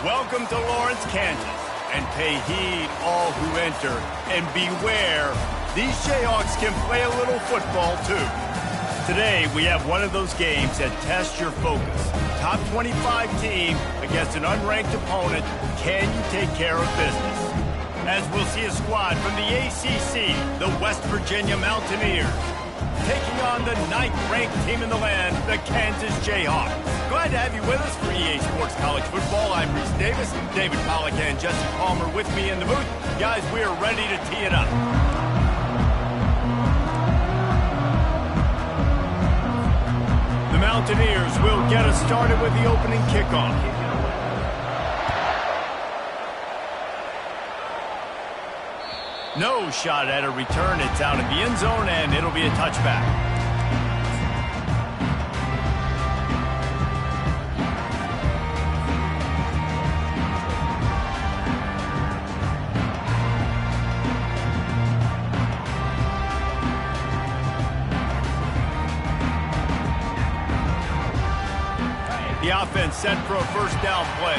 Welcome to Lawrence, Kansas, and pay heed all who enter, and beware, these Jayhawks can play a little football too. Today, we have one of those games that tests your focus. Top 25 team against an unranked opponent. Can you take care of business? As we'll see a squad from the ACC, the West Virginia Mountaineers, taking on the 9th-ranked team in the land, the Kansas Jayhawks. Glad to have you with us for EA Sports College Football. I'm Reese Davis, David Pollack and Jesse Palmer with me in the booth. Guys, we are ready to tee it up. The Mountaineers will get us started with the opening kickoff. No shot at a return. It's out in the end zone, and it'll be a touchback. The offense set for a first down play.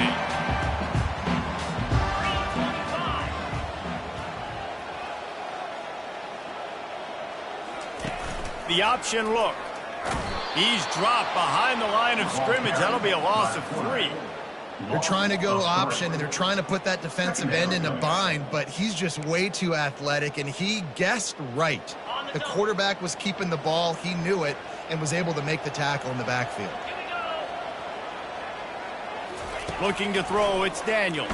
The option look. He's dropped behind the line of scrimmage. That'll be a loss of 3. They're trying to go option, and they're trying to put that defensive end in a bind, but he's just way too athletic, and he guessed right. The quarterback was keeping the ball. He knew it and was able to make the tackle in the backfield. Looking to throw, it's Daniels.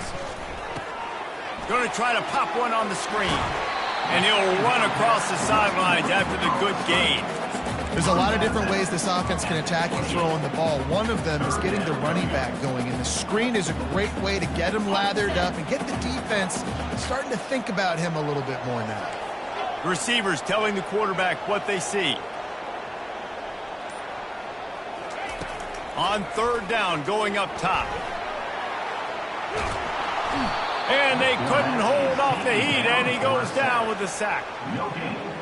Going to try to pop one on the screen. And he'll run across the sidelines after the good gain. There's a lot of different ways this offense can attack you throwing the ball. One of them is getting the running back going, and the screen is a great way to get him lathered up and get the defense starting to think about him a little bit more now. Receivers telling the quarterback what they see. On third down, going up top. And they couldn't hold off the heat, and he goes down with the sack.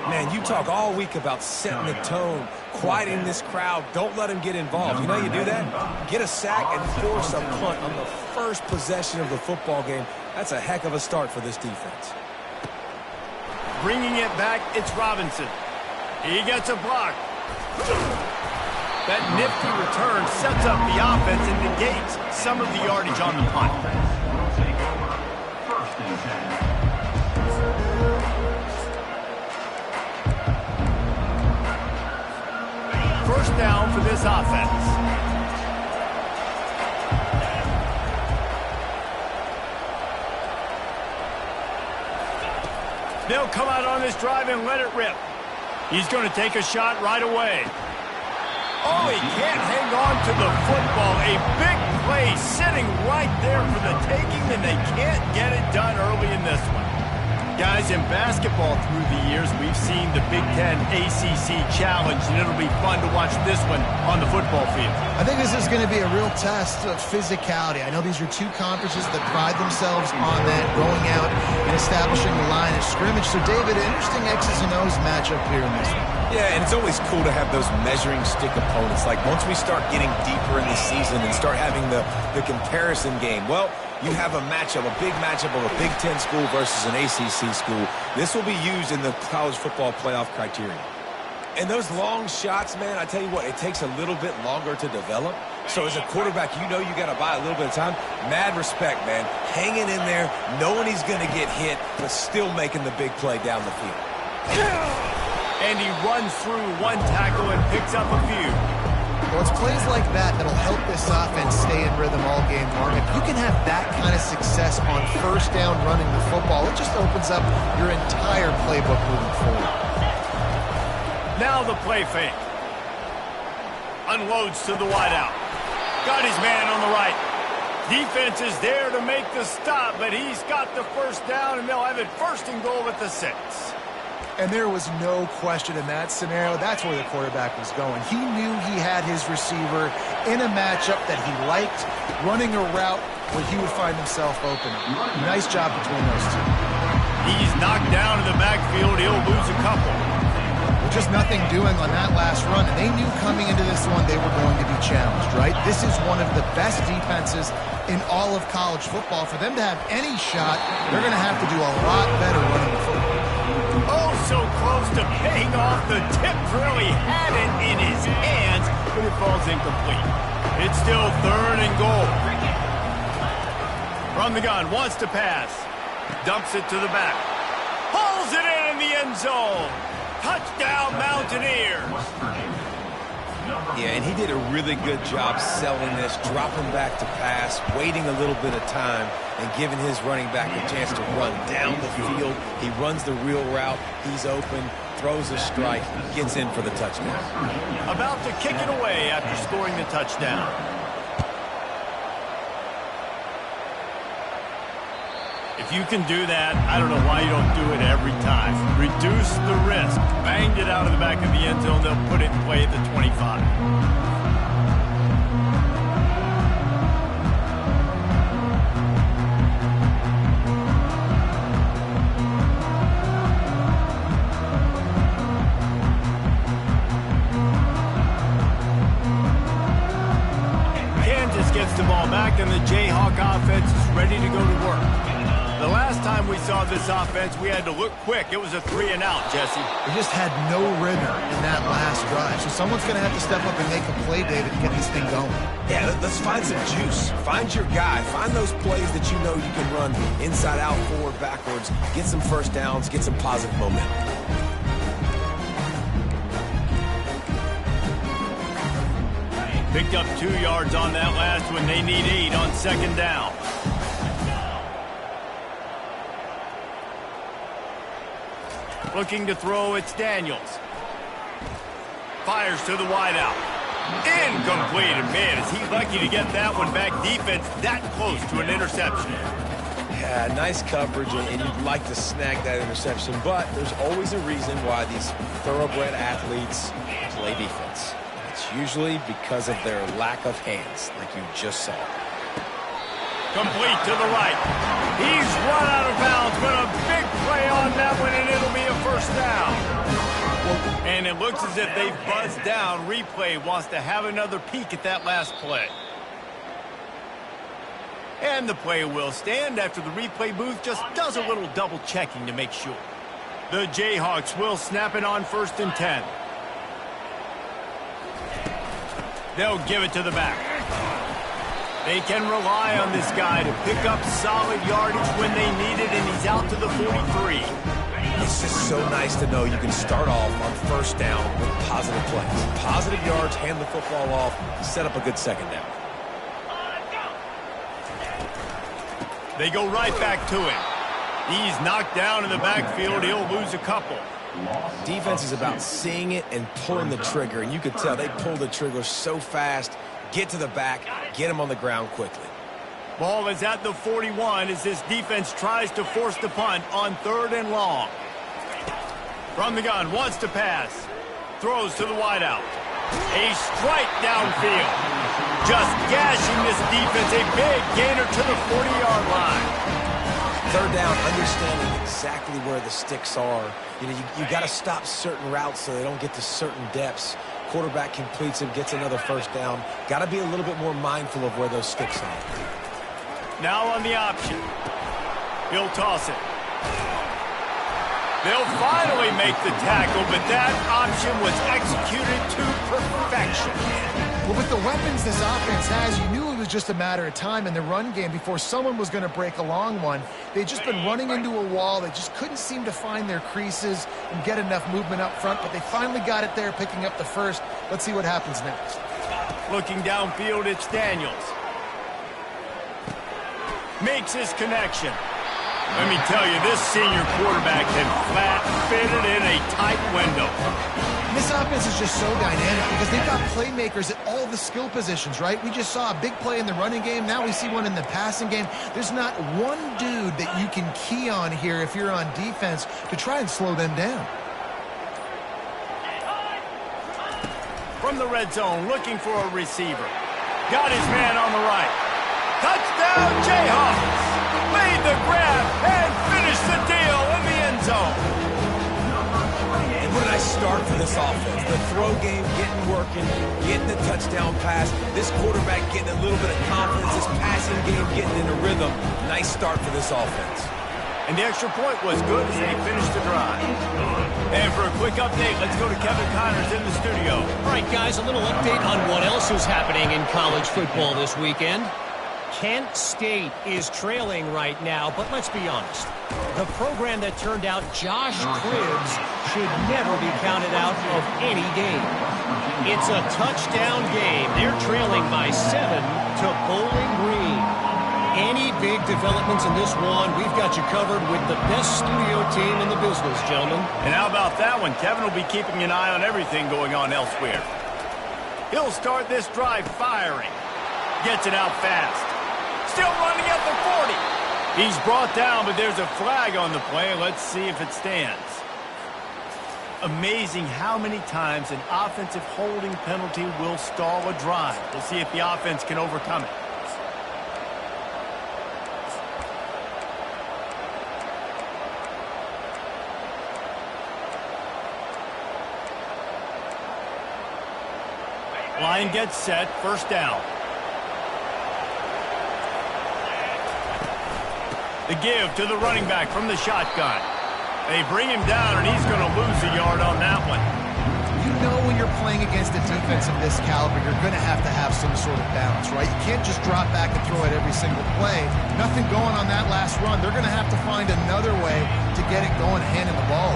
Man, you talk all week about setting the tone, quieting this crowd. Don't let them get involved. You know how you do that? Get a sack and force a punt on the first possession of the football game. That's a heck of a start for this defense. Bringing it back, it's Robinson. He gets a block. That nifty return sets up the offense and negates some of the yardage on the punt. First down for this offense. They'll come out on this drive and let it rip. He's going to take a shot right away. Oh, he can't hang on to the football. A big play sitting right there for the taking, and they can't get it done early in this one. Guys, in basketball through the years, we've seen the Big Ten ACC Challenge, and it'll be fun to watch this one on the football field. I think this is going to be a real test of physicality. I know these are two conferences that pride themselves on that, going out and establishing the line of scrimmage. So, David, interesting X's and O's matchup here in this one. Yeah, and it's always cool to have those measuring stick opponents. Like, once we start getting deeper in the season and start having the comparison game, well, you have a matchup, a big matchup of a Big Ten school versus an ACC school. This will be used in the college football playoff criteria. And those long shots, man, I tell you what, it takes a little bit longer to develop. So as a quarterback, you know you got to buy a little bit of time. Mad respect, man. Hanging in there, knowing he's going to get hit, but still making the big play down the field. And he runs through one tackle and picks up a few. Well, it's plays like that that'll help this offense stay in rhythm all game long. If you can have that kind of success on first down running the football, it just opens up your entire playbook moving forward. Now the play fake. Unloads to the wideout. Got his man on the right. Defense is there to make the stop, but he's got the first down, and they'll have it first and goal at the 6. And there was no question in that scenario. That's where the quarterback was going. He knew he had his receiver in a matchup that he liked, running a route where he would find himself open. Nice job between those two. He's knocked down in the backfield. He'll lose a couple. just nothing doing on that last run, and they knew coming into this one they were going to be challenged, right? This is one of the best defenses in all of college football. For them to have any shot, they're going to have to do a lot better running the football. Oh, so close to paying off. The tip really had it in his hands, but it falls incomplete. It's still 3rd and goal. From the gun, wants to pass. Dumps it to the back. Pulls it in the end zone. Touchdown, Mountaineers. Yeah, and he did a really good job selling this, dropping back to pass, waiting a little bit of time, and giving his running back a chance to run down the field. He runs the real route. He's open, throws a strike, gets in for the touchdown. About to kick it away after scoring the touchdown. If you can do that, I don't know why you don't do it every time. Reduce the risk. Banged it out of the back of the end zone. They'll put it in play at the 25. Kansas gets the ball back, and the Jayhawk offense is ready to go to work. The last time we saw this offense, we had to look quick. It was a 3-and-out, Jesse. They just had no rhythm in that last drive. So someone's going to have to step up and make a play, David, to get this thing going. Yeah, let's find some juice. Find your guy. Find those plays that you know you can run inside out, forward, backwards. Get some first downs. Get some positive momentum. Picked up 2 yards on that last one. They need 8 on 2nd down. Looking to throw, it's Daniels. Fires to the wideout. Incomplete. And man, is he lucky to get that one back. Defense that close to an interception. Yeah, nice coverage, and you'd like to snag that interception, but there's always a reason why these thoroughbred athletes play defense. It's usually because of their lack of hands, like you just saw. Complete to the right. He's run out of bounds, but a big play on that one, and it'll be a 1st down. And it looks as if they've buzzed down. Replay wants to have another peek at that last play. And the play will stand after the replay booth just does a little double checking to make sure. The Jayhawks will snap it on 1st and 10. They'll give it to the back. They can rely on this guy to pick up solid yardage when they need it, and he's out to the 43. It's just so nice to know you can start off on 1st down with positive plays. Positive yards, hand the football off, set up a good 2nd down. They go right back to him. He's knocked down in the backfield. He'll lose a couple. Defense is about seeing it and pulling the trigger, and you could tell they pull the trigger so fast. Get to the back, get him on the ground quickly. Ball is at the 41 as this defense tries to force the punt on 3rd and long. From the gun, wants to pass. Throws to the wideout. A strike downfield. Just gashing this defense. A big gainer to the 40-yard line. 3rd down, understanding exactly where the sticks are. You know, you got to stop certain routes so they don't get to certain depths. Quarterback completes it, gets another 1st down. Got to be a little bit more mindful of where those sticks are. Now on the option. He'll toss it. They'll finally make the tackle, but that option was executed to perfection. Well, with the weapons this offense has, you knew it was just a matter of time in the run game before someone was going to break a long one. They'd just been running into a wall. They just couldn't seem to find their creases and get enough movement up front, but they finally got it there, picking up the 1st. Let's see what happens next. Looking downfield, it's Daniels. Makes his connection. Let me tell you, this senior quarterback can flat fit it in a tight window. This offense is just so dynamic because they've got playmakers at all the skill positions, right? We just saw a big play in the running game. Now we see one in the passing game. There's not one dude that you can key on here if you're on defense to try and slow them down. From the red zone, looking for a receiver. Got his man on the right. Touchdown, Jayhawks! Made the grab and finished the deal in the end zone. And what did I nice start for this offense. The throw game getting working, getting the touchdown pass. This quarterback getting a little bit of confidence. This passing game getting in a rhythm. Nice start for this offense. And the extra point was good as they finished the drive. And for a quick update, let's go to Kevin Connors in the studio. All right, guys, a little update on what else is happening in college football this weekend. Kent State is trailing right now, but let's be honest. The program that turned out Josh Cribbs should never be counted out of any game. It's a touchdown game. They're trailing by 7 to Bowling Green. Any big developments in this one, we've got you covered with the best studio team in the business, gentlemen. And how about that one? Kevin will be keeping an eye on everything going on elsewhere. He'll start this drive firing. Gets it out fast. Still running at the 40. He's brought down, but there's a flag on the play. Let's see if it stands. Amazing how many times an offensive holding penalty will stall a drive. We'll see if the offense can overcome it. Line gets set, first down. The give to the running back from the shotgun. They bring him down, and he's going to lose a yard on that one. You know when you're playing against a defense of this caliber, you're going to have some sort of balance, right? You can't just drop back and throw it every single play. Nothing going on that last run. They're going to have to find another way to get it going, handing the ball.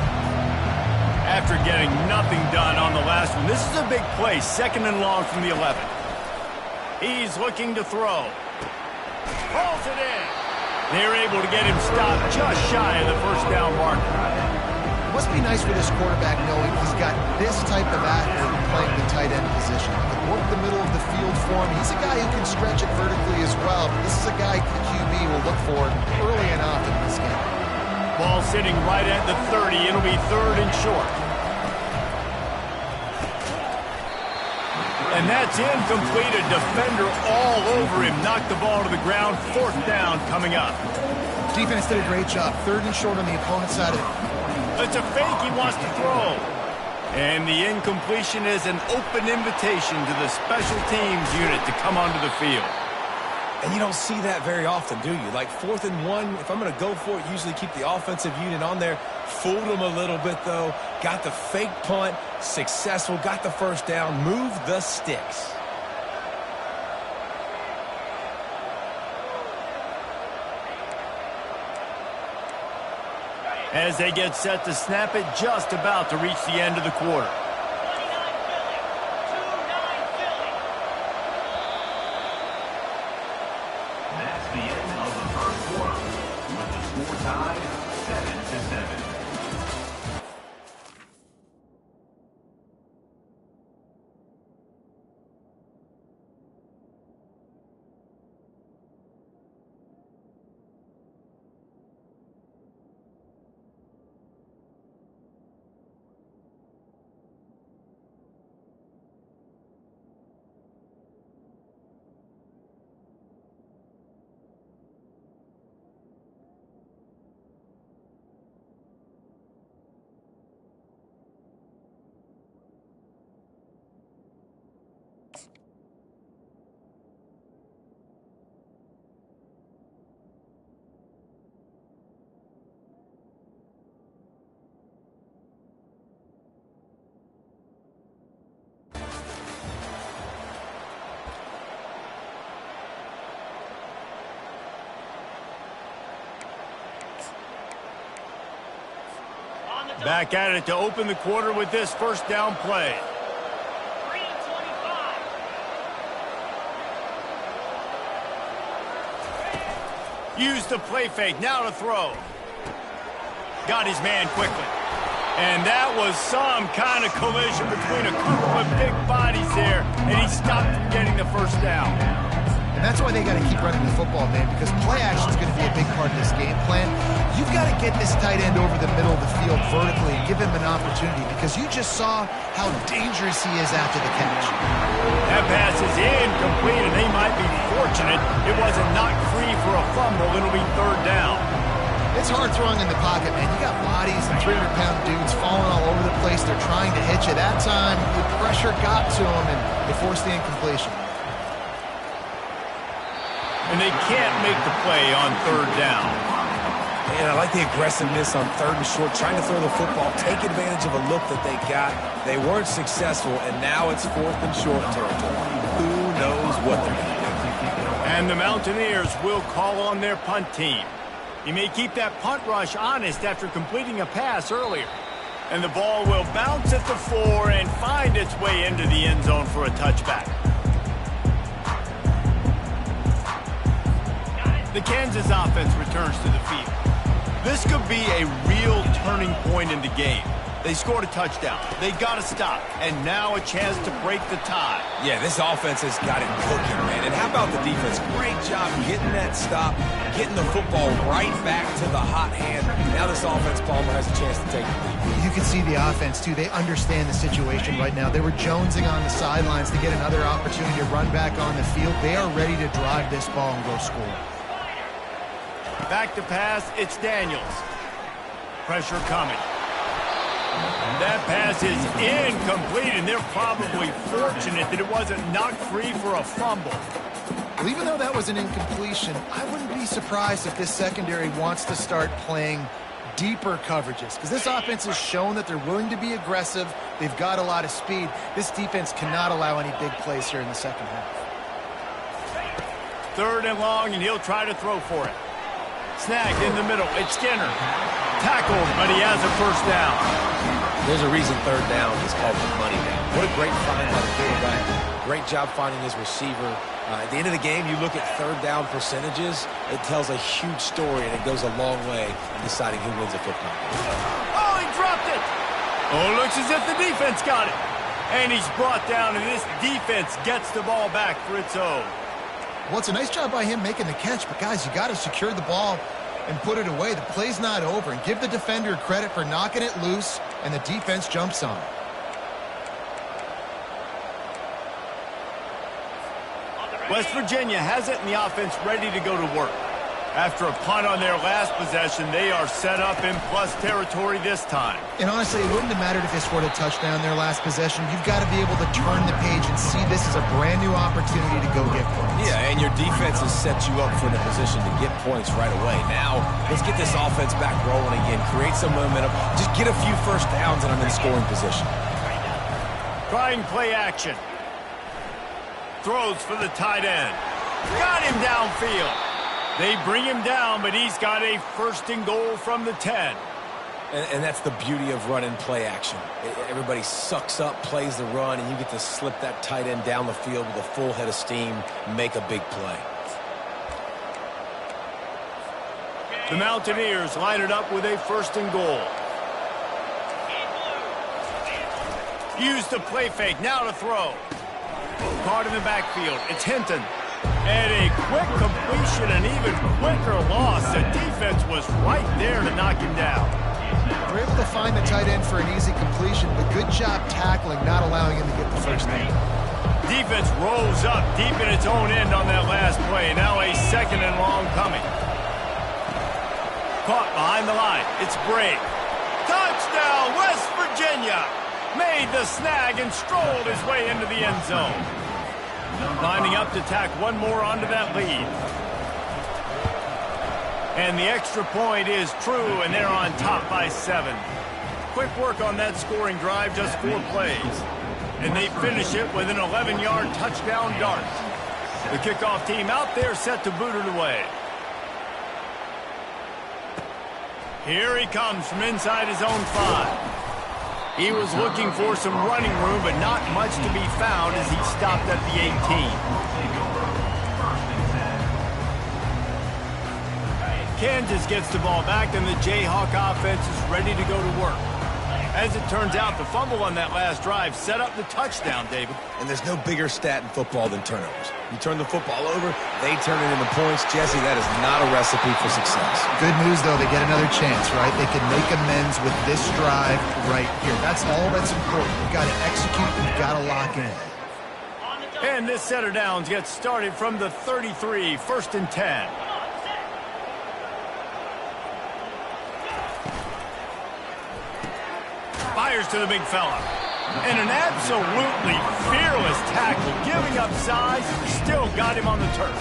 After getting nothing done on the last one, this is a big play, 2nd and long from the 11. He's looking to throw. Pulls it in. They're able to get him stopped just shy of the first down marker. It must be nice for this quarterback knowing he's got this type of athlete playing the tight end position. He can work the middle of the field for him. He's a guy who can stretch it vertically as well. But this is a guy the QB will look for early and often in this game. Ball sitting right at the 30. It'll be 3rd and short. And that's incomplete. A defender all over him. Knocked the ball to the ground. 4th down coming up. Defense did a great job. 3rd and short on the opponent's side of it. It's a fake. He wants to throw. And the incompletion is an open invitation to the special teams unit to come onto the field. And you don't see that very often, do you? Like 4th and 1, if I'm going to go for it, usually keep the offensive unit on there. Fooled them a little bit, though. Got the fake punt. Successful. Got the first down. Move the sticks. As they get set to snap it, just about to reach the end of the quarter. That's the end of the first quarter, with the score tied 7-7. Back at it to open the quarter with this first down play. Use the play fake, now to throw. Got his man quickly. And that was some kind of collision between a couple of big bodies there, and he stopped from getting the first down. And that's why they got to keep running the football, man, because play action is going to be a big part of this game plan. You've got to get this tight end over the middle of the field vertically and give him an opportunity, because you just saw how dangerous he is after the catch. That pass is incomplete, and they might be fortunate it wasn't knocked free for a fumble. It'll be 3rd down. It's hard throwing in the pocket, man. You got bodies and 300-pound dudes falling all over the place. They're trying to hit you. That time, the pressure got to them, and they forced the incompletion. And they can't make the play on third down. And I like the aggressiveness on third and short, trying to throw the football, take advantage of a look that they got. They weren't successful, and now it's fourth and short territory. Who knows what they're going to do? And the Mountaineers will call on their punt team. He may keep that punt rush honest after completing a pass earlier. And the ball will bounce at the 4 and find its way into the end zone for a touchback. The Kansas offense returns to the field. This could be a real turning point in the game. They scored a touchdown. They got a stop. And now a chance to break the tie. Yeah, this offense has got it cooking, man. And how about the defense? Great job getting that stop, getting the football right back to the hot hand. Now this offense, Palmer, has a chance to take the lead. You can see the offense, too. They understand the situation right now. They were jonesing on the sidelines to get another opportunity to run back on the field. They are ready to drive this ball and go score. Back to pass, it's Daniels. Pressure coming. And that pass is incomplete, and they're probably fortunate that it wasn't knocked free for a fumble. Well, even though that was an incompletion, I wouldn't be surprised if this secondary wants to start playing deeper coverages, because this offense has shown that they're willing to be aggressive. They've got a lot of speed. This defense cannot allow any big plays here in the second half. Third and long, and he'll try to throw for it. Snagged in the middle. It's Skinner. Tackled, but he has a first down. There's a reason third down is called the money down. What a great find by the quarterback. Great job finding his receiver. At the end of the game, you look at third down percentages. It tells a huge story, and it goes a long way in deciding who wins a football game. Oh, he dropped it. Oh, it looks as if the defense got it. And he's brought down, and this defense gets the ball back for its own. Well, it's a nice job by him making the catch, but guys, you got to secure the ball and put it away. The play's not over, and give the defender credit for knocking it loose, and the defense jumps on it. West Virginia has it, and the offense ready to go to work. After a punt on their last possession, they are set up in plus territory this time. And honestly, it wouldn't have mattered if they scored a touchdown their last possession. You've got to be able to turn the page and see this as a brand new opportunity to go get points. Yeah, and your defense has set you up for the position to get points right away. Now, let's get this offense back rolling again. Create some momentum. Just get a few first downs and I'm in scoring position. Trying play action. Throws for the tight end. Got him downfield. They bring him down, but he's got a first and goal from the 10. And that's the beauty of running play action. Everybody sucks up, plays the run, and you get to slip that tight end down the field with a full head of steam, make a big play. The Mountaineers line it up with a first and goal. Use the play fake, now to throw. Caught in the backfield, it's Hinton. And a quick completion, an even quicker loss. The defense was right there to knock him down. They're able to find the tight end for an easy completion, but good job tackling, not allowing him to get the first down. Defense rolls up deep in its own end on that last play. Now a second and long coming. Caught behind the line. It's Brave. Touchdown, West Virginia! Made the snag and strolled his way into the end zone. Lining up to tack one more onto that lead. And the extra point is true, and they're on top by 7. Quick work on that scoring drive, just 4 plays. And they finish it with an 11-yard touchdown dart. The kickoff team out there set to boot it away. Here he comes from inside his own 5. He was looking for some running room, but not much to be found as he stopped at the 18. Kansas gets the ball back, and the Jayhawk offense is ready to go to work. As it turns out, the fumble on that last drive set up the touchdown, David. And there's no bigger stat in football than turnovers. You turn the football over, they turn it into points. Jesse, that is not a recipe for success. Good news, though, they get another chance, right? They can make amends with this drive right here. That's all that's important. You've got to execute, you've got to lock in. And this set of downs gets started from the 33, first and 10. fires to the big fella. And an absolutely fearless tackle, giving up size, still got him on the turf.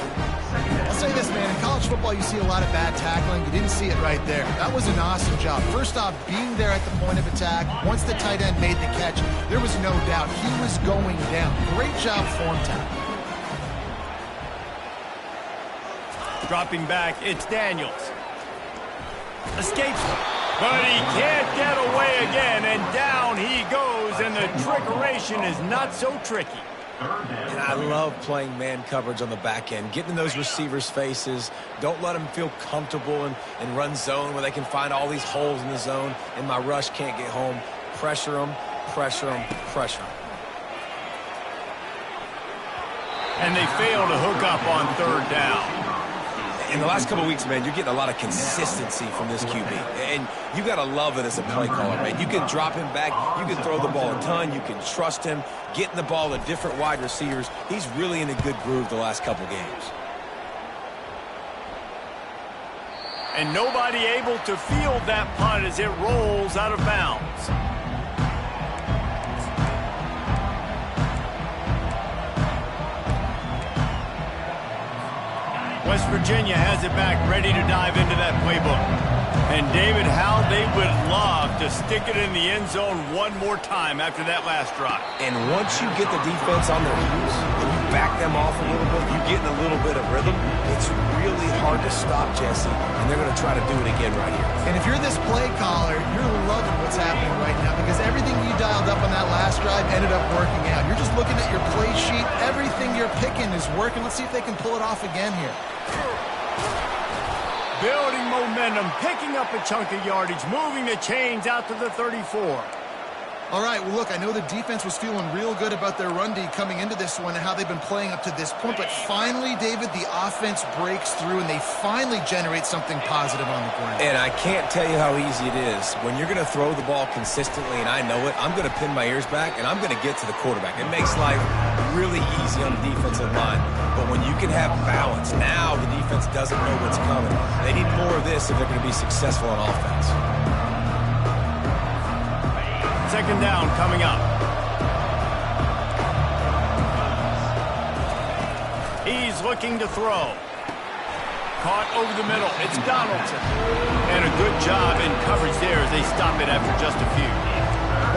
I'll say this, man. In college football, you see a lot of bad tackling. You didn't see it right there. That was an awesome job. First off, being there at the point of attack. Once the tight end made the catch, there was no doubt he was going down. Great job form tackle. Dropping back, it's Daniels. Escapes, but he can't get away again, and down he goes, and the trickeration is not so tricky. And I love playing man coverage on the back end, getting in those receivers' faces. Don't let them feel comfortable in run zone where they can find all these holes in the zone, and my rush can't get home. Pressure them, pressure them, pressure them. And they fail to hook up on third down. In the last couple of weeks, man, you're getting a lot of consistency from this QB. And you got to love it as a play caller, man. You can drop him back. You can throw the ball a ton. You can trust him, getting the ball to different wide receivers. He's really in a good groove the last couple games. And nobody able to field that punt as it rolls out of bounds. West Virginia has it back, ready to dive into that playbook. And David, how they would love to stick it in the end zone one more time after that last drive. And once you get the defense on their heels and you back them off a little bit, you get in a little bit of rhythm, it's really hard to stop, Jesse, and they're going to try to do it again right here. And if you're this play caller, you're loving what's happening right now because everything you dialed up on that last drive ended up working out. You're just looking at your play sheet. Everything you're picking is working. Let's see if they can pull it off again here. Building momentum, picking up a chunk of yardage, moving the chains out to the 34. All right, well, look, I know the defense was feeling real good about their run D coming into this one and how they've been playing up to this point, but finally, David, the offense breaks through and they finally generate something positive on the ground. And I can't tell you how easy it is. When you're going to throw the ball consistently, and I know it, I'm going to pin my ears back, and I'm going to get to the quarterback. It makes life really easy on the defensive line. But when you can have balance, now the defense doesn't know what's coming. They need more of this if they're going to be successful on offense. Second down coming up. He's looking to throw. Caught over the middle. It's Donaldson. And a good job in coverage there as they stop it after just a few.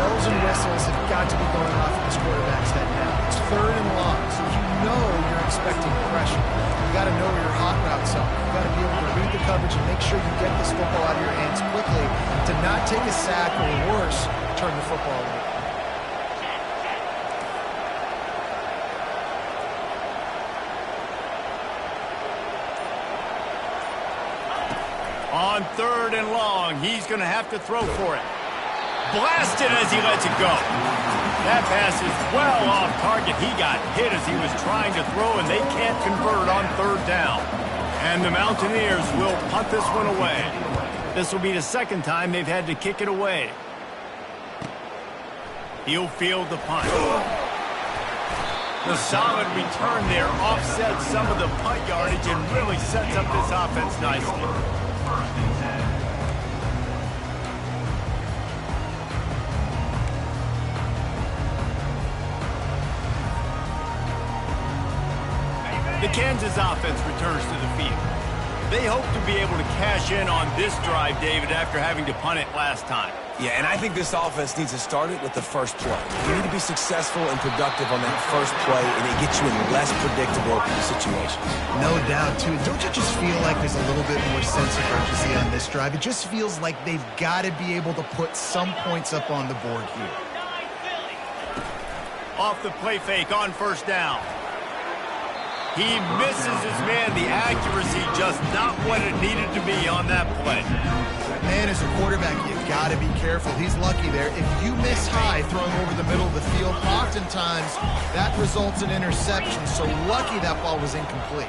Bells and whistles have got to be going off at this quarterback's head now. It's third and long, so you know you're expecting pressure. You got to know where your hot routes are. You got to be able to read the coverage and make sure you get this football out of your hands quickly to not take a sack or worse, turn the football over. On third and long, he's going to have to throw for it. Blasted as he lets it go. That pass is well off target. He got hit as he was trying to throw, and they can't convert on third down. And the Mountaineers will punt this one away. This will be the second time they've had to kick it away. He'll field the punt. The solid return there offsets some of the punt yardage and really sets up this offense nicely. The Kansas offense returns to the field. They hope to be able to cash in on this drive, David, after having to punt it last time. Yeah, and I think this offense needs to start it with the first play. You need to be successful and productive on that first play, and it gets you in less predictable situations. No doubt, too. Don't you just feel like there's a little bit more sense of urgency on this drive? It just feels like they've got to be able to put some points up on the board here. Off the play fake on first down. He misses his man. The accuracy just not what it needed to be on that play. Man, as a quarterback, you've got to be careful. He's lucky there. If you miss high throwing over the middle of the field, oftentimes that results in interception. So lucky that ball was incomplete.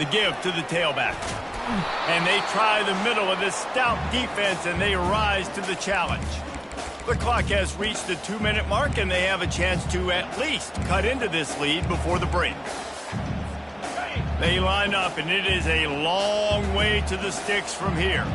The give to the tailback. And they try the middle of this stout defense, and they rise to the challenge. The clock has reached the 2-minute mark, and they have a chance to at least cut into this lead before the break. They line up, and it is a long way to the sticks from here.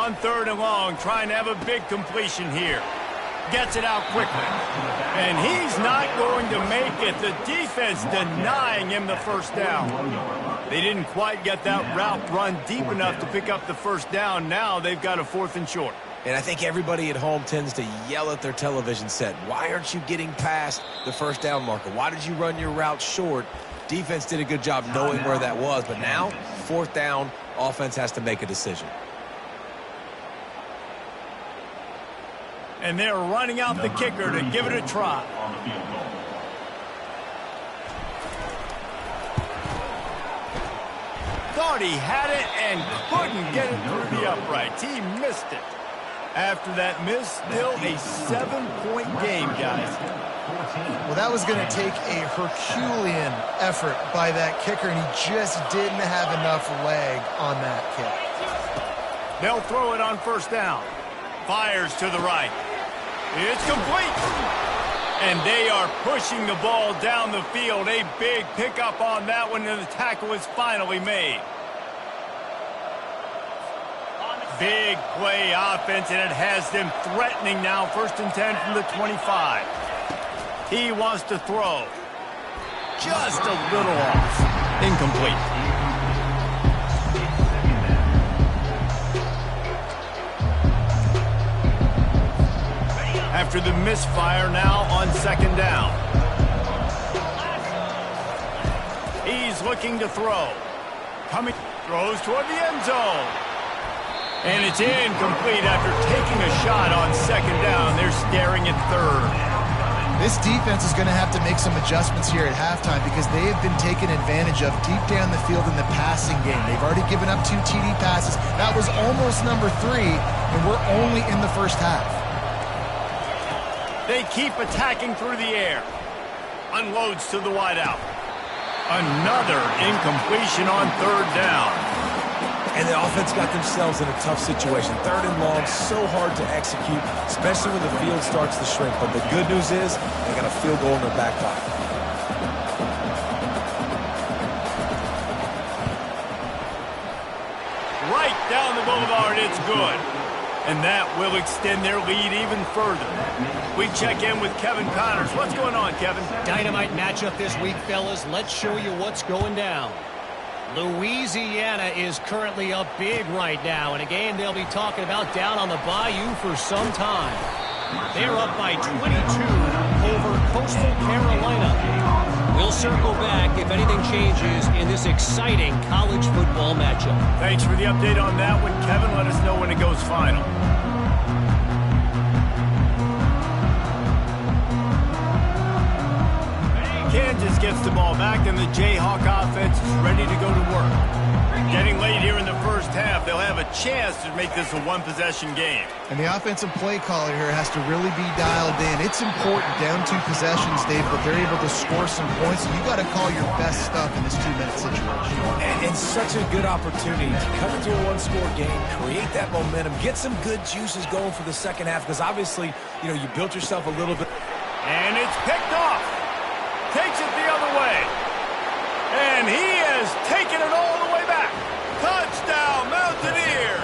on 3rd and long, trying to have a big completion here. Gets it out quickly. And he's not going to make it. The defense denying him the first down. They didn't quite get that route run deep enough to pick up the first down. Now they've got a 4th and short. And I think everybody at home tends to yell at their television set. Why aren't you getting past the first down marker? Why did you run your route short? Defense did a good job knowing where that was. But now, 4th down, offense has to make a decision. And they're running out the kicker to give it a try. Thought he had it and couldn't get it through the uprights. He missed it. After that miss, still a 7-point game, guys. Well, that was going to take a Herculean effort by that kicker, and he just didn't have enough leg on that kick. They'll throw it on 1st down. Fires to the right. It's complete. And they are pushing the ball down the field. A big pickup on that one, and the tackle is finally made. Big play offense, and it has them threatening now. 1st and 10 from the 25. He wants to throw. Just a little off. Incomplete. After the misfire, now on 2nd down. He's looking to throw. Throws toward the end zone. And it's incomplete after taking a shot on 2nd down. They're staring at 3rd. This defense is going to have to make some adjustments here at halftime because they have been taken advantage of deep down the field in the passing game. They've already given up 2 TD passes. That was almost number 3, and we're only in the first half. They keep attacking through the air. Unloads to the wideout. Another incompletion on 3rd down. And the offense got themselves in a tough situation. 3rd and long, so hard to execute, especially when the field starts to shrink. But the good news is they got a field goal in their back pocket. Right down the boulevard, it's good. And that will extend their lead even further. We check in with Kevin Connors. What's going on, Kevin? Dynamite matchup this week, fellas. Let's show you what's going down. Louisiana is currently up big right now in a game they'll be talking about down on the Bayou for some time. They're up by 22 over Coastal Carolina. We'll circle back if anything changes in this exciting college football matchup. Thanks for the update on that one, Kevin. Let us know when it goes final. Kansas gets the ball back, and the Jayhawk offense is ready to go to work. Getting late here in the first half, they'll have a chance to make this a one-possession game. And the offensive play caller here has to really be dialed in. It's important down 2 possessions, Dave, but they're able to score some points. You got to call your best stuff in this 2-minute situation. And such a good opportunity to cut into a 1-score game, create that momentum, get some good juices going for the second half, because obviously, you know, you built yourself a little bit. And it's picked off. Takes it the other way. And he has taken it all the way back. Touchdown, Mountaineers.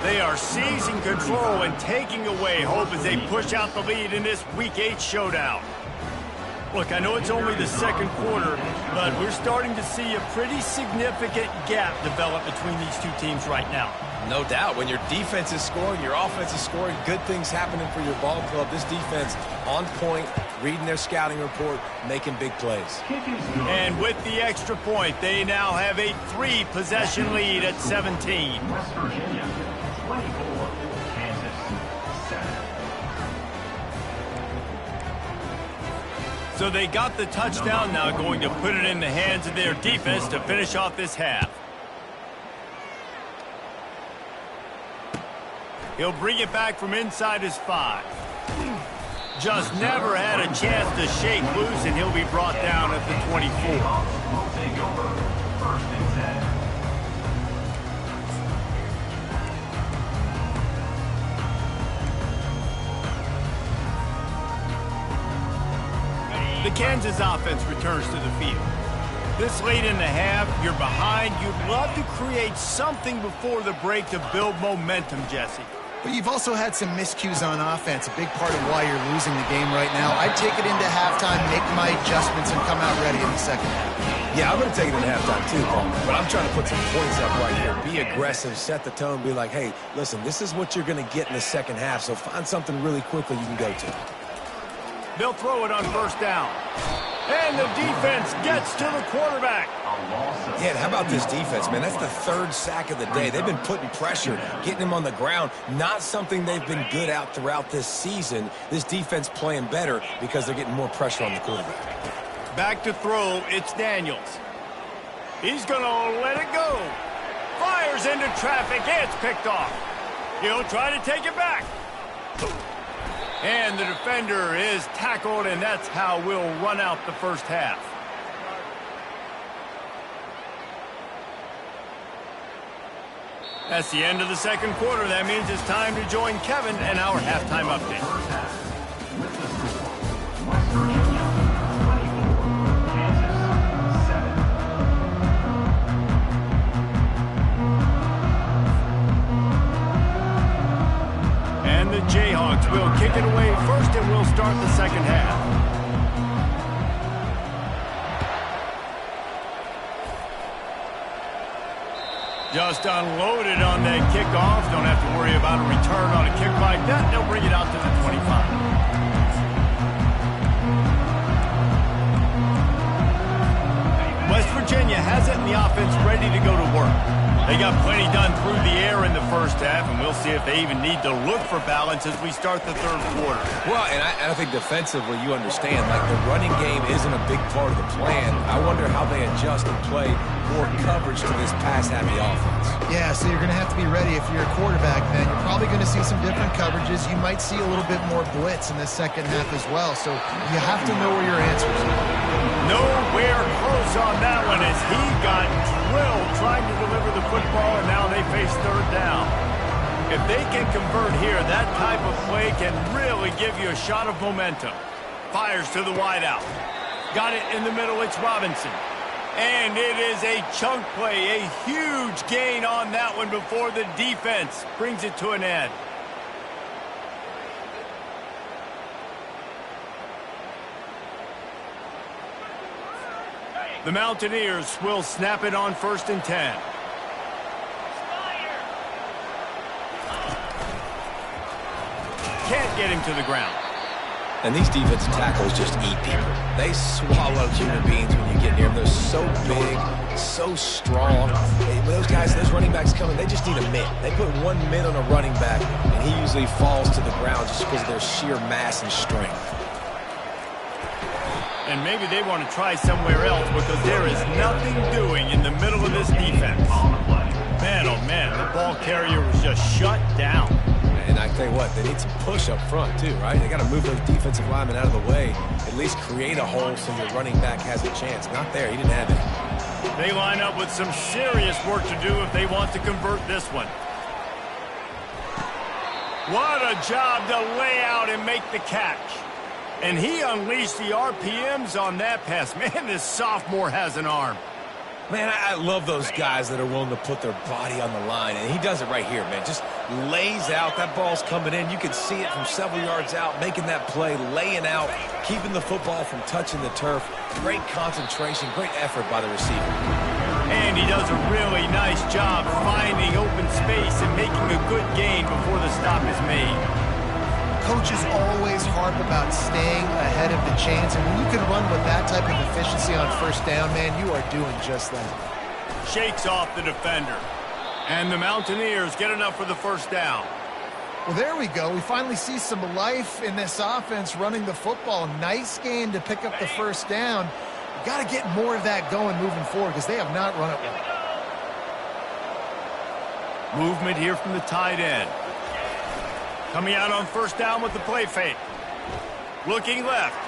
They are seizing control and taking away hope as they push out the lead in this Week 8 showdown. Look, I know it's only the 2nd quarter, but we're starting to see a pretty significant gap develop between these 2 teams right now. No doubt. When your defense is scoring, your offense is scoring, good things happening for your ball club. This defense on point, reading their scouting report, making big plays. And with the extra point, they now have a 3-possession lead at 17. West Virginia, 24, Kansas, 7. So they got the touchdown, now going to put it in the hands of their defense to finish off this half. He'll bring it back from inside his 5. Just never had a chance to shake loose, and he'll be brought down at the 24. Will take over 1st and 10. The Kansas offense returns to the field. This late in the half, you're behind. You'd love to create something before the break to build momentum, Jesse. But you've also had some miscues on offense, a big part of why you're losing the game right now. I'd take it into halftime, make my adjustments, and come out ready in the second half. Yeah, I'm going to take it in halftime too, Paul. But I'm trying to put some points up right here. Be aggressive, set the tone, be like, hey, listen, this is what you're going to get in the second half, so find something really quickly you can go to. They'll throw it on first down. And the defense gets to the quarterback. Yeah, and how about this defense, man? That's the third sack of the day. They've been putting pressure, getting him on the ground. Not something they've been good at throughout this season. This defense playing better because they're getting more pressure on the quarterback. Back to throw, it's Daniels. He's going to let it go. Fires into traffic, it's picked off. He'll try to take it back. And the defender is tackled, and that's how we'll run out the first half. That's the end of the second quarter. That means it's time to join Kevin and our halftime update. And the Jayhawks will kick it away first, and we'll start the second half. Just unloaded on that kickoff. Don't have to worry about a return on a kick like that. They'll bring it out to the 25. West Virginia has it in the offense ready to go to work. They got plenty done through the air in the first half, and we'll see if they even need to look for balance as we start the third quarter. Well, and I think defensively, you understand, like the running game isn't a big part of the plan. I wonder how they adjust and play more coverage to this pass-happy offense. Yeah, so you're going to have to be ready if you're a quarterback, then. You're probably going to see some different coverages. You might see a little bit more blitz in the second half as well, so you have to know where your answers are. Nowhere close on that one as he got drilled trying to deliver the football, and now they face third down. If they can convert here, that type of play can really give you a shot of momentum. Fires to the wideout. Got it in the middle, it's Robinson. And it is a chunk play, a huge gain on that one before the defense brings it to an end. The Mountaineers will snap it on 1st and 10. Can't get him to the ground. And these defensive tackles just eat people. They swallow human beings when you get near them. They're so big, so strong. When those guys, those running backs coming, they just need a mitt. They put 1 mitt on a running back, and he usually falls to the ground just because of their sheer mass and strength. And maybe they want to try somewhere else because there is nothing doing in the middle of this defense. Man, oh man, the ball carrier was just shut down. And I tell you what, they need some push up front too, right? They got to move those defensive linemen out of the way, at least create a hole so your running back has a chance. Not there, he didn't have it. They line up with some serious work to do if they want to convert this one. What a job to lay out and make the catch. And he unleashed the RPMs on that pass. Man, this sophomore has an arm. Man, I love those guys that are willing to put their body on the line, and he does it right here, man. Just lays out. That ball's coming in. You can see it from several yards out, making that play, laying out, keeping the football from touching the turf. Great concentration, great effort by the receiver. And he does a really nice job finding open space and making a good gain before the stop is made. Coaches always harp about staying ahead of the chains, and when you can run with that type of efficiency on first down, man, you are doing just that. Shakes off the defender. And the Mountaineers get enough for the first down. Well, there we go. We finally see some life in this offense running the football. Nice game to pick up the first down. You got to get more of that going moving forward because they have not run it well. Movement here from the tight end. Coming out on first down with the play fake. Looking left.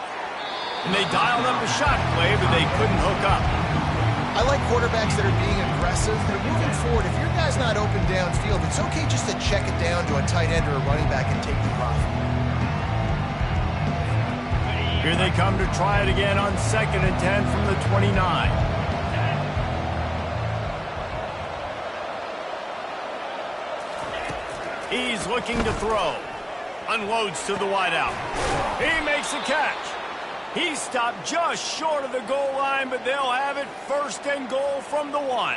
And they dialed up a shot play, but they couldn't hook up. I like quarterbacks that are being aggressive. They're moving forward. If your guy's not open downfield, it's okay just to check it down to a tight end or a running back and take the profit. Here they come to try it again on 2nd and 10 from the 29. He's looking to throw. Unloads to the wideout. He makes a catch. He stopped just short of the goal line, but they'll have it 1st and goal from the 1.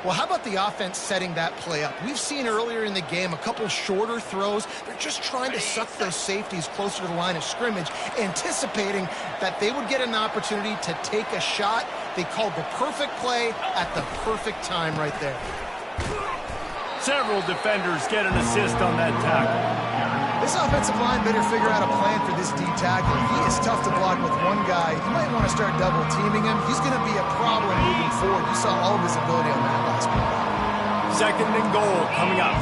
Well, how about the offense setting that play up? We've seen earlier in the game a couple shorter throws. They're just trying to suck those safeties closer to the line of scrimmage, anticipating that they would get an opportunity to take a shot. They called the perfect play at the perfect time right there. Several defenders get an assist on that tackle. This offensive line better figure out a plan for this D tackle. He is tough to block with one guy. You might want to start double teaming him. He's going to be a problem moving forward. You saw all of his ability on that last play. 2nd and goal coming up.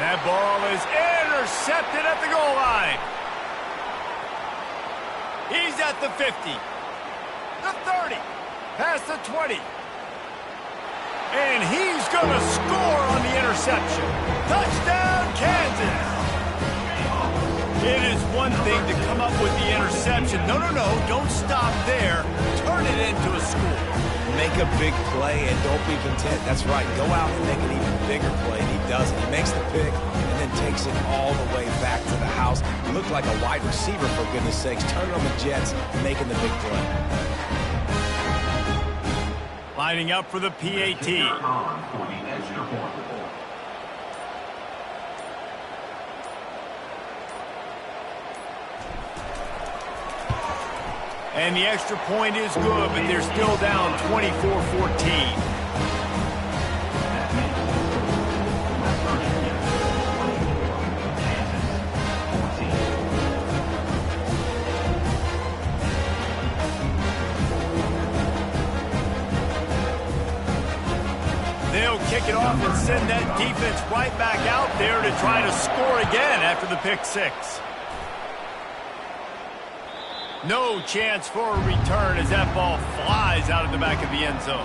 That ball is intercepted at the goal line. He's at the 50, the 30, past the 20. And he's going to score on the interception. Touchdown, Kansas. It is one thing to come up with the interception. No, don't stop there. Turn it into a score. Make a big play and don't be content. That's right. Go out and make an even bigger play. And he does it. He makes the pick and then takes it all the way back to the house. He looked like a wide receiver, for goodness sakes, turning on the Jets and making the big play. Lining up for the PAT. And the extra point is good, but they're still down 24-14. They'll kick it off and send that defense right back out there to try to score again after the pick 6. No chance for a return as that ball flies out of the back of the end zone.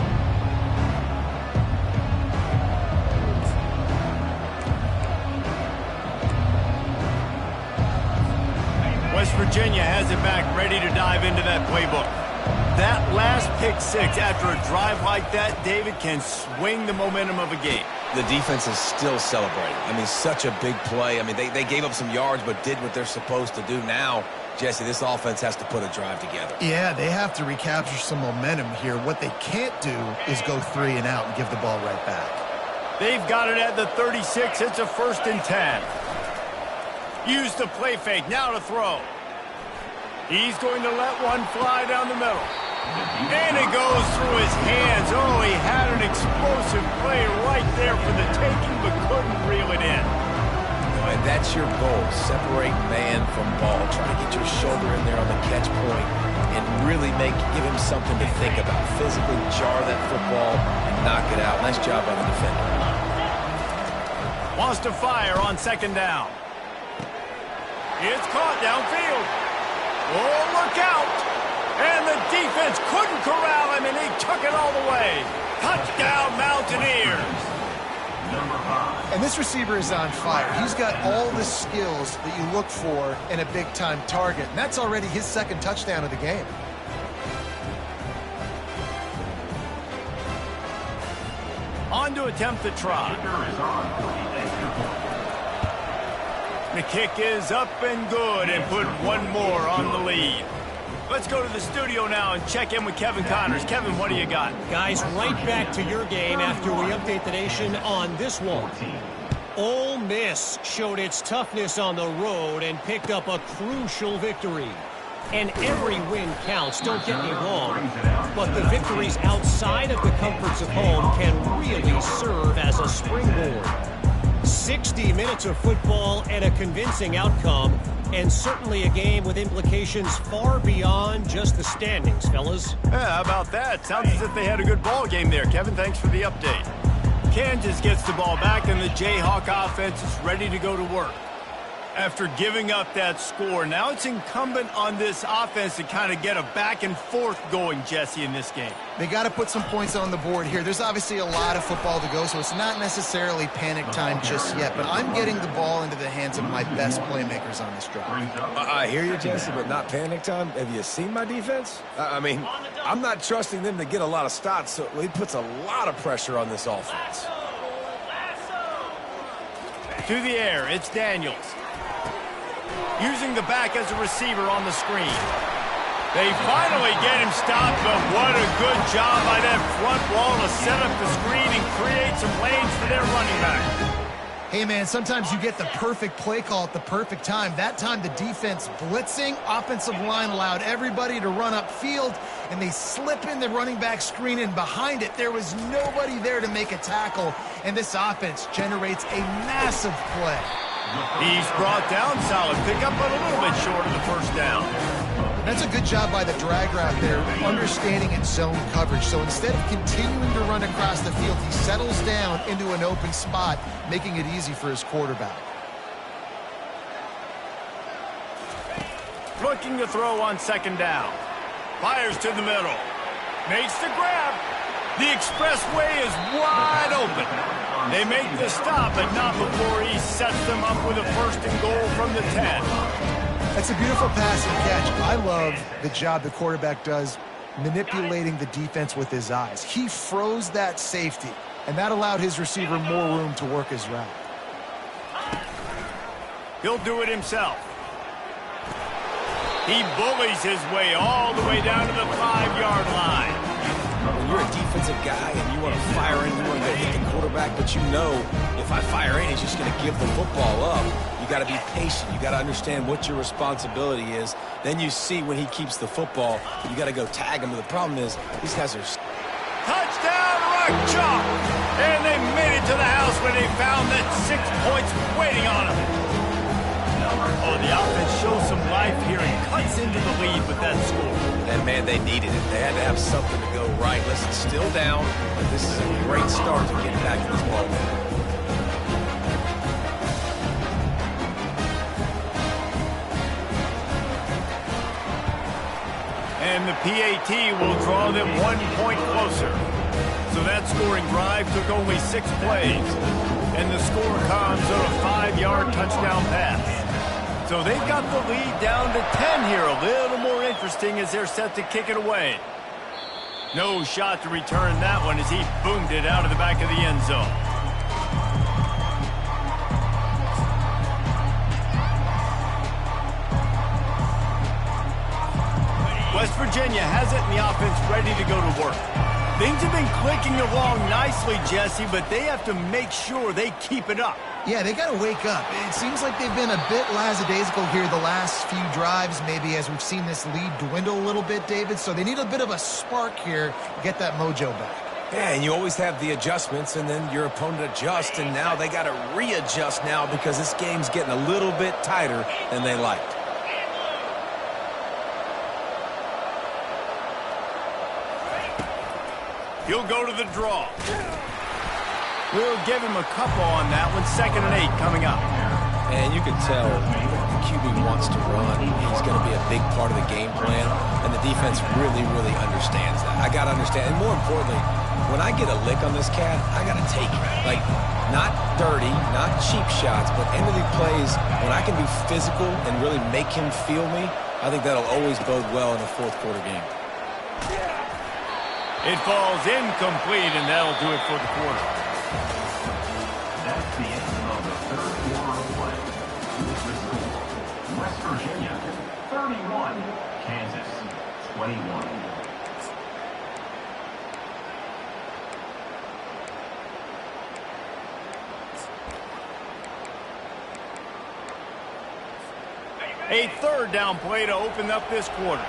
West Virginia has it back, ready to dive into that playbook. That last pick 6 after a drive like that, David, can swing the momentum of a game. The defense is still celebrating. I mean, such a big play. I mean, they gave up some yards but did what they're supposed to do. Now, Jesse, this offense has to put a drive together. Yeah, they have to recapture some momentum here. What they can't do is go 3 and out and give the ball right back. They've got it at the 36. It's a 1st and 10. Use the play fake. Now to throw. He's going to let one fly down the middle. And it goes through his hands. Oh, he had an explosive play right there for the taking, but couldn't reel it in. And that's your goal. Separate man from ball. Try to get your shoulder in there on the catch point and really give him something to think about. Physically jar that football and knock it out. Nice job by the defender. Wants to fire on 2nd down. It's caught downfield. Oh, look out. And the defense couldn't corral him, and he took it all the way. Touchdown, Mountaineers. And this receiver is on fire. He's got all the skills that you look for in a big-time target. And that's already his 2nd touchdown of the game. On to attempt the try. The kick is up and good and put one more on the lead. Let's go to the studio now and check in with Kevin Connors. Kevin, what do you got? Guys, right back to your game after we update the nation on this one. Ole Miss showed its toughness on the road and picked up a crucial victory. And every win counts, don't get me wrong. But the victories outside of the comforts of home can really serve as a springboard. 60 minutes of football and a convincing outcome, and certainly a game with implications far beyond just the standings, fellas. Yeah, how about that? Sounds as if they had a good ball game there. Kevin, thanks for the update. Kansas gets the ball back, and the Jayhawk offense is ready to go to work. After giving up that score, now it's incumbent on this offense to kind of get a back and forth going, Jesse, in this game. They got to put some points on the board here. There's obviously a lot of football to go, so it's not necessarily panic time just yet, but I'm getting the ball into the hands of my best playmakers on this drive. I hear you, Jesse, but not panic time. Have you seen my defense? I mean, I'm not trusting them to get a lot of stops, so he puts a lot of pressure on this offense. To the air, it's Daniels. Using the back as a receiver on the screen. They finally get him stopped, but what a good job by that front wall to set up the screen and create some lanes for their running back. Hey, man, sometimes you get the perfect play call at the perfect time. That time, the defense blitzing, offensive line allowed everybody to run upfield, and they slip in the running back screen, and behind it, there was nobody there to make a tackle, and this offense generates a massive play. He's brought down, solid pickup, but a little bit short of the first down. That's a good job by the drag route there, understanding its zone coverage. So instead of continuing to run across the field, he settles down into an open spot, making it easy for his quarterback. Looking to throw on second down. Fires to the middle. Makes the grab. The expressway is wide open. They make the stop, but not before he sets them up with a first and goal from the 10. That's a beautiful pass and catch. I love the job the quarterback does manipulating the defense with his eyes. He froze that safety, and that allowed his receiver more room to work his route. He'll do it himself. He bullies his way all the way down to the 5-yard line. When you're a defensive guy and you want to fire in, you want to go hit the quarterback, but you know if I fire in, he's just going to give the football up. You got to be patient. You got to understand what your responsibility is. Then you see when he keeps the football, you got to go tag him. But the problem is these guys are... Touchdown, Rock Chalk! And they made it to the house where they found that 6 points waiting on them. Oh, the offense shows some life here and cuts into the lead with that score. And, man, they needed it. They had to have something to go right. Listen, still down, but this is a great start to get back in this ball game. And the PAT will draw them 1 point closer. So that scoring drive took only 6 plays. And the score comes on a 5-yard touchdown pass. So they've got the lead down to 10 here. A little more interesting as they're set to kick it away. No shot to return that one as he boomed it out of the back of the end zone. West Virginia has it and the offense ready to go to work. Things have been clicking along nicely, Jesse, but they have to make sure they keep it up. Yeah, they got to wake up. It seems like they've been a bit lackadaisical here the last few drives, maybe as we've seen this lead dwindle a little bit, David. So they need a bit of a spark here to get that mojo back. Yeah, and you always have the adjustments, and then your opponent adjusts, and now they got to readjust now because this game's getting a little bit tighter than they liked. He'll go to the draw. We'll give him a couple on that one. 2nd and 8 coming up. And you can tell the QB wants to run. He's going to be a big part of the game plan, and the defense really, really understands that. I got to understand, and more importantly, when I get a lick on this cat, I got to take it. Like, not dirty, not cheap shots, but end of the plays, when I can be physical and really make him feel me, I think that'll always bode well in a fourth quarter game. It falls incomplete, and that'll do it for the quarter. That's the end of the third quarter of play. With the score, West Virginia 31, Kansas 21. A 3rd down play to open up this quarter.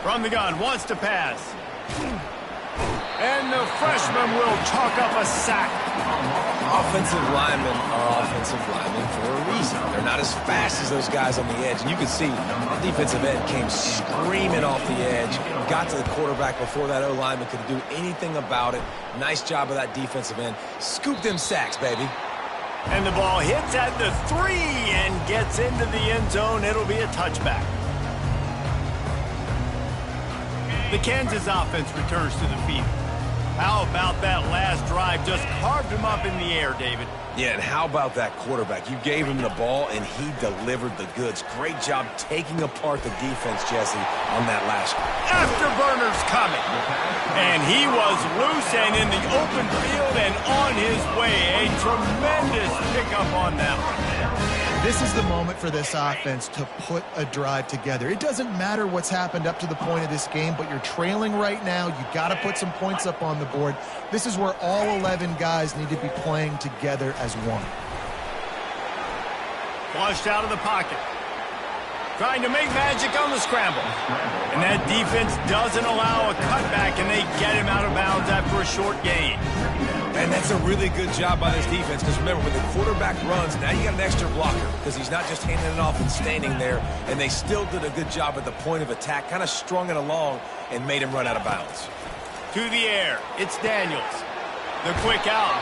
From the gun, wants to pass. And the freshman will chalk up a sack. Offensive linemen are offensive linemen for a reason. They're not as fast as those guys on the edge. And you can see the defensive end came screaming off the edge, got to the quarterback before that O-lineman could do anything about it. Nice job of that defensive end. Scoop them sacks, baby. And the ball hits at the 3 and gets into the end zone. It'll be a touchback. The Kansas offense returns to the field. How about that last drive? drive just carved him up in the air, David. Yeah, and how about that quarterback? You gave him the ball, and he delivered the goods. Great job taking apart the defense, Jesse, on that last one. Afterburner's coming. And he was loose and in the open field and on his way. A tremendous pickup on that one. This is the moment for this offense to put a drive together. It doesn't matter what's happened up to the point of this game, but you're trailing right now. You got to put some points up on the board. This is where all 11 guys need to be playing together as one. Flushed out of the pocket. Trying to make magic on the scramble. And that defense doesn't allow a cutback, and they get him out of bounds after a short gain. And that's a really good job by this defense, because remember, when the quarterback runs, now you got an extra blocker, because he's not just handing it off and standing there, and they still did a good job at the point of attack, kind of strung it along and made him run out of bounds. To the air, it's Daniels. The quick out.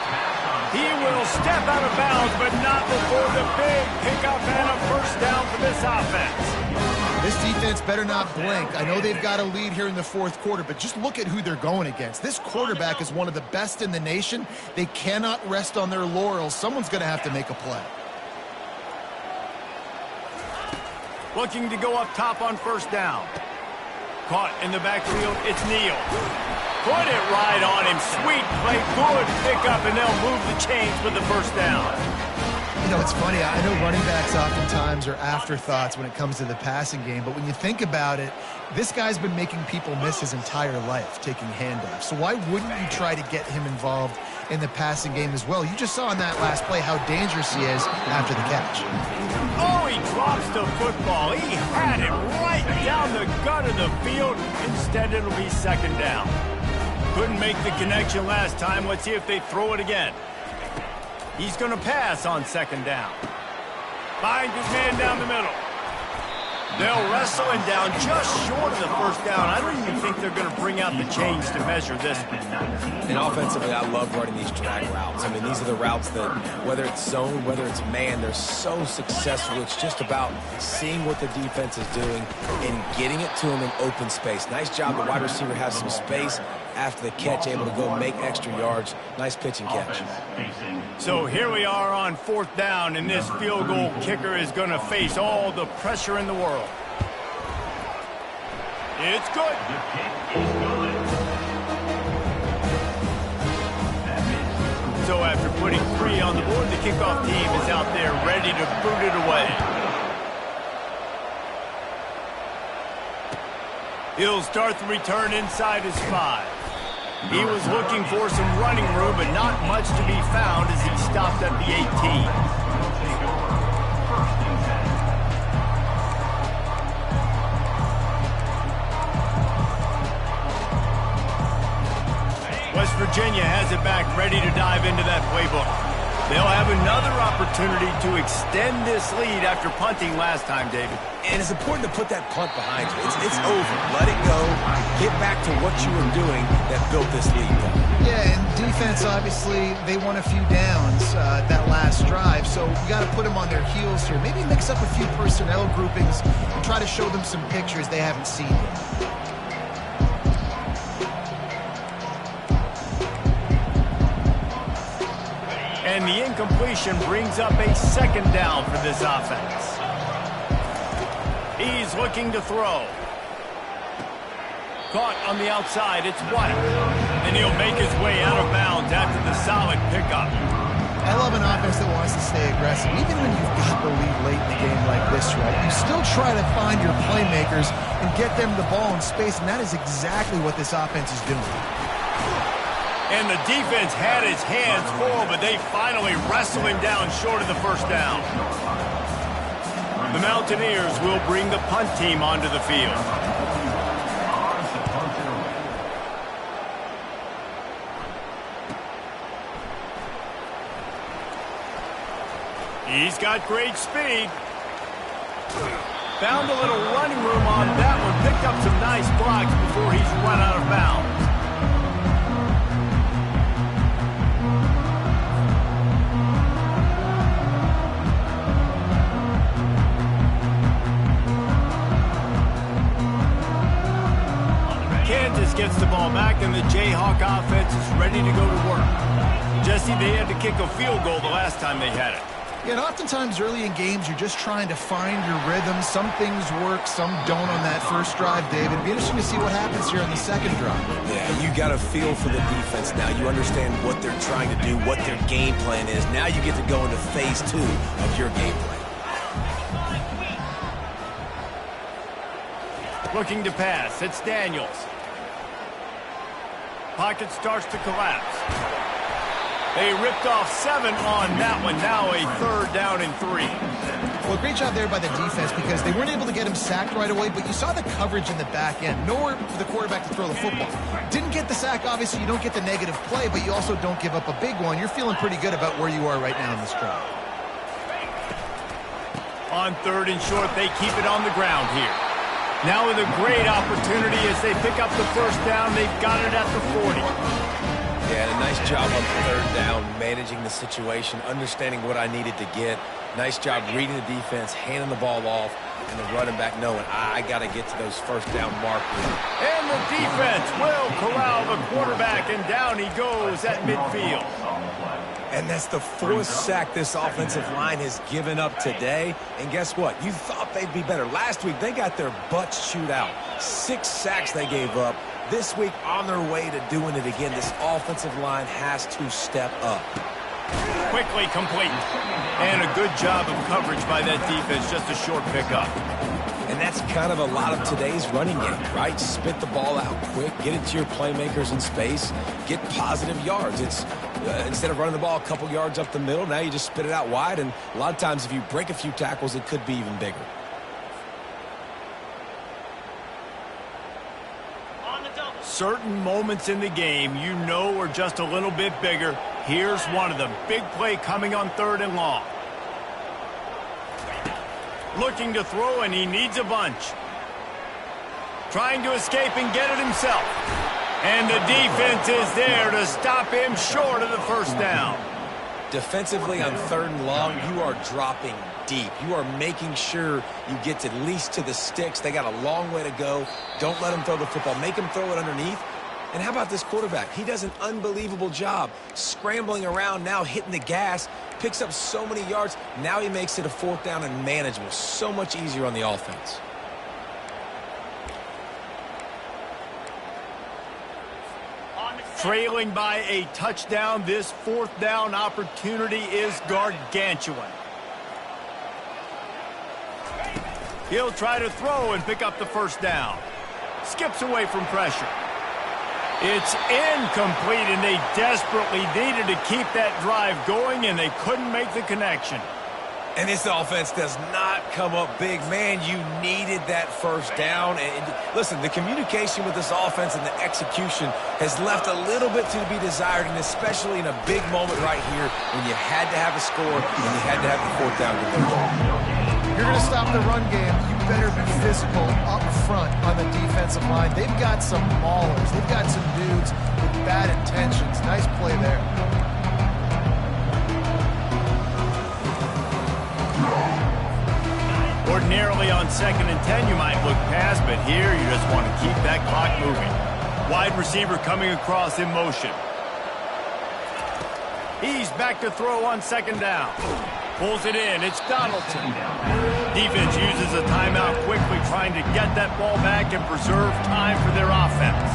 He will step out of bounds, but not before the big pickup and a first down for this offense. This defense better not blink. I know they've got a lead here in the fourth quarter, but just look at who they're going against. This quarterback is one of the best in the nation. They cannot rest on their laurels. Someone's going to have to make a play. Looking to go up top on first down. Caught in the backfield, it's Neal. Put it right on him. Sweet play, good pickup, and they'll move the chains for the first down. You know, it's funny. I know running backs oftentimes are afterthoughts when it comes to the passing game, but when you think about it, this guy's been making people miss his entire life taking handoffs. So why wouldn't you try to get him involved in the passing game as well? You just saw in that last play how dangerous he is after the catch. Oh, he drops the football. He had it right down the gut of the field. Instead, it'll be second down. Couldn't make the connection last time. Let's see if they throw it again. He's going to pass on second down. Finds his man down the middle. They'll wrestle him down just short of the first down. I don't even think they're going to bring out the chains to measure this one. And offensively, I love running these drag routes. I mean, these are the routes that, whether it's zone, whether it's man, they're so successful. It's just about seeing what the defense is doing and getting it to him in open space. Nice job. The wide receiver has some space after the catch, able to go make extra yards. Nice pitch and catch. So here we are on fourth down, and this field goal kicker is going to face all the pressure in the world. It's good. So after putting 3 on the board, the kickoff team is out there ready to boot it away. He'll start the return inside his 5. He was looking for some running room, but not much to be found as he stopped at the 18. West Virginia has it back, ready to dive into that playbook. They'll have another opportunity to extend this lead after punting last time, David. And it's important to put that punt behind you. It's over. Let it go. Get back to what you were doing that built this lead. Yeah, and defense, obviously, they won a few downs that last drive, so you got to put them on their heels here. Maybe mix up a few personnel groupings and try to show them some pictures they haven't seen yet. And the incompletion brings up a second down for this offense. He's looking to throw. Caught on the outside, it's White. And he'll make his way out of bounds after the solid pickup. I love an offense that wants to stay aggressive. Even when you've got the lead late in the game like this, right, you still try to find your playmakers and get them the ball in space, and that is exactly what this offense is doing. And the defense had his hands full, but they finally wrestle him down short of the first down. The Mountaineers will bring the punt team onto the field. He's got great speed. Found a little running room on that one. Picked up some nice blocks before he's run out of bounds. Kansas gets the ball back, and the Jayhawk offense is ready to go to work. Jesse, they had to kick a field goal the last time they had it. Yeah, and oftentimes early in games, you're just trying to find your rhythm. Some things work, some don't on that first drive, David. It'd be interesting to see what happens here on the second drive. Yeah, you got a feel for the defense now. You understand what they're trying to do, what their game plan is. Now you get to go into phase 2 of your game plan. Looking to pass. It's Daniels. Pocket starts to collapse. They ripped off 7 on that one. Now a 3rd down and 3. Well, great job there by the defense because they weren't able to get him sacked right away, but you saw the coverage in the back end. Nowhere for the quarterback to throw the football. Didn't get the sack, obviously. You don't get the negative play, but you also don't give up a big one. You're feeling pretty good about where you are right now in this drive. On 3rd and short, they keep it on the ground here. Now with a great opportunity as they pick up the first down. They've got it at the 40. Yeah, and a nice job on 3rd down, managing the situation, understanding what I needed to get. Nice job reading the defense, handing the ball off, and the running back knowing I got to get to those first down markers. And the defense will corral the quarterback, and down he goes at midfield. And that's the 4th sack this offensive line has given up today. And guess what? You thought they'd be better. Last week, they got their butts chewed out. 6 sacks they gave up. This week, on their way to doing it again, this offensive line has to step up. Quickly complete. And a good job of coverage by that defense. Just a short pickup. And that's kind of a lot of today's running game, right? Spit the ball out quick, get it to your playmakers in space, get positive yards. It's instead of running the ball a couple yards up the middle, now you just spit it out wide, and a lot of times if you break a few tackles, it could be even bigger. Certain moments in the game you know are just a little bit bigger. Here's one of them. Big play coming on 3rd and long. Looking to throw, and he needs a bunch. Trying to escape and get it himself. And the defense is there to stop him short of the first down. Defensively on 3rd and long, you are dropping deep. You are making sure you get at least to the sticks. They got a long way to go. Don't let them throw the football. Make them throw it underneath. And how about this quarterback? He does an unbelievable job scrambling around, now hitting the gas, picks up so many yards. Now he makes it a 4th down and manageable. So much easier on the offense. Trailing by a touchdown, this 4th down opportunity is gargantuan. He'll try to throw and pick up the first down. Skips away from pressure. It's incomplete, and they desperately needed to keep that drive going, and they couldn't make the connection. And this offense does not come up big. Man, you needed that first down. And listen, the communication with this offense and the execution has left a little bit to be desired, and especially in a big moment right here when you had to have a score and you had to have the 4th down conversion. You're going to stop the run game. You better be physical up front on the defensive line. They've got some maulers. They've got some dudes with bad intentions. Nice play there. Ordinarily on 2nd and 10, you might look past, but here you just want to keep that clock moving. Wide receiver coming across in motion. He's back to throw on 2nd down. Pulls it in. It's Donaldson. Defense uses a timeout quickly, trying to get that ball back and preserve time for their offense.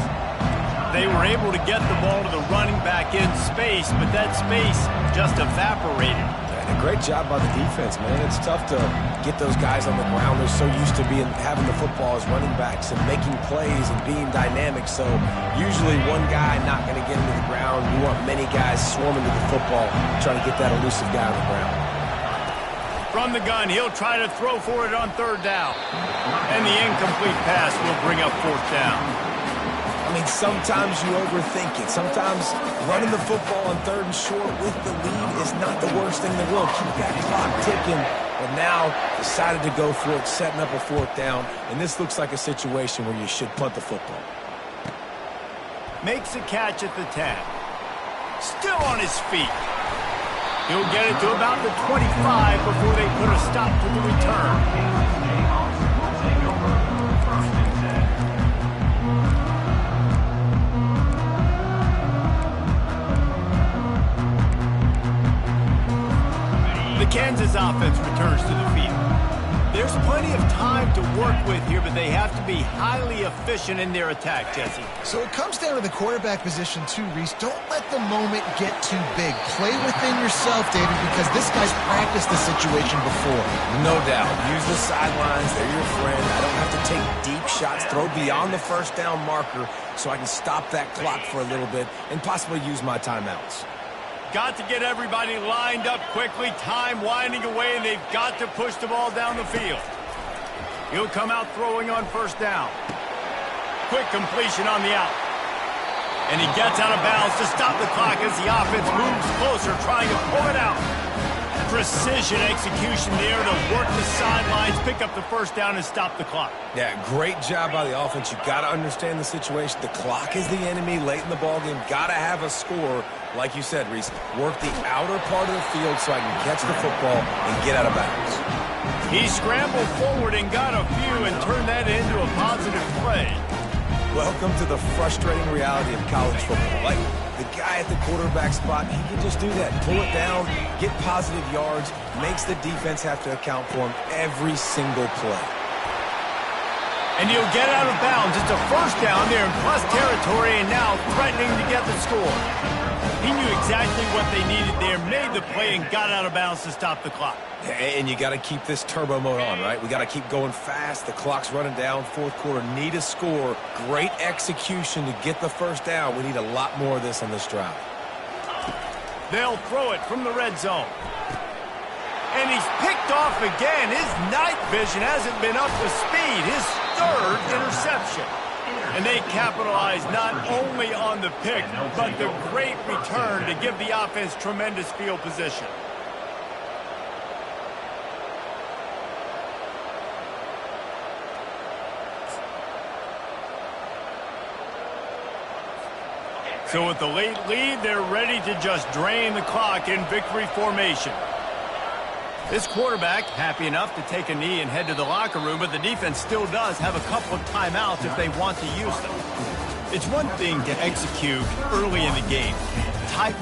They were able to get the ball to the running back in space, but that space just evaporated. And a great job by the defense, man. It's tough to get those guys on the ground. They're so used to having the football as running backs and making plays and being dynamic. So usually one guy not going to get into the ground. You want many guys swarming to the football, trying to get that elusive guy on the ground. From the gun, he'll try to throw for it on 3rd down. And the incomplete pass will bring up 4th down. I mean, sometimes you overthink it. Sometimes running the football on 3rd and short with the lead is not the worst thing in the world. Keep that clock ticking. But now decided to go for it, setting up a 4th down. And this looks like a situation where you should punt the football. Makes a catch at the 10. Still on his feet. He'll get it to about the 25 before they put a stop to the return. Kansas offense returns to the field. There's plenty of time to work with here, but they have to be highly efficient in their attack, Jesse. So it comes down to the quarterback position too, Reese. Don't let the moment get too big. Play within yourself, David, because this guy's practiced the situation before. No doubt. Use the sidelines. They're your friend. I don't have to take deep shots, throw beyond the first down marker so I can stop that clock for a little bit and possibly use my timeouts. Got to get everybody lined up quickly. Time winding away, and they've got to push the ball down the field. He'll come out throwing on first down. Quick completion on the out. And he gets out of bounds to stop the clock as the offense moves closer, trying to pull it out. Precision execution there to work the sidelines, pick up the first down, and stop the clock. Yeah, great job by the offense. You've got to understand the situation. The clock is the enemy late in the ballgame. Got to have a score. Like you said, Reese, work the outer part of the field so I can catch the football and get out of bounds. He scrambled forward and got a few and turned that into a positive play. Welcome to the frustrating reality of college football. Like, the guy at the quarterback spot, he can just do that. Pull it down, get positive yards, makes the defense have to account for him every single play. And he'll get out of bounds. It's a first down there in plus territory and now threatening to get the score. He knew exactly what they needed there, made the play, and got out of bounds to stop the clock. And you got to keep this turbo mode on, right? We got to keep going fast. The clock's running down. Fourth quarter, need a score. Great execution to get the first down. We need a lot more of this on this drive. They'll throw it from the red zone. And he's picked off again. His night vision hasn't been up to speed. His third interception. And they capitalize not only on the pick, but the great return to give the offense tremendous field position. So with the late lead, they're ready to just drain the clock in victory formation. This quarterback happy enough to take a knee and head to the locker room, but the defense still does have a couple of timeouts if they want to use them. It's one thing to execute early in the game. Type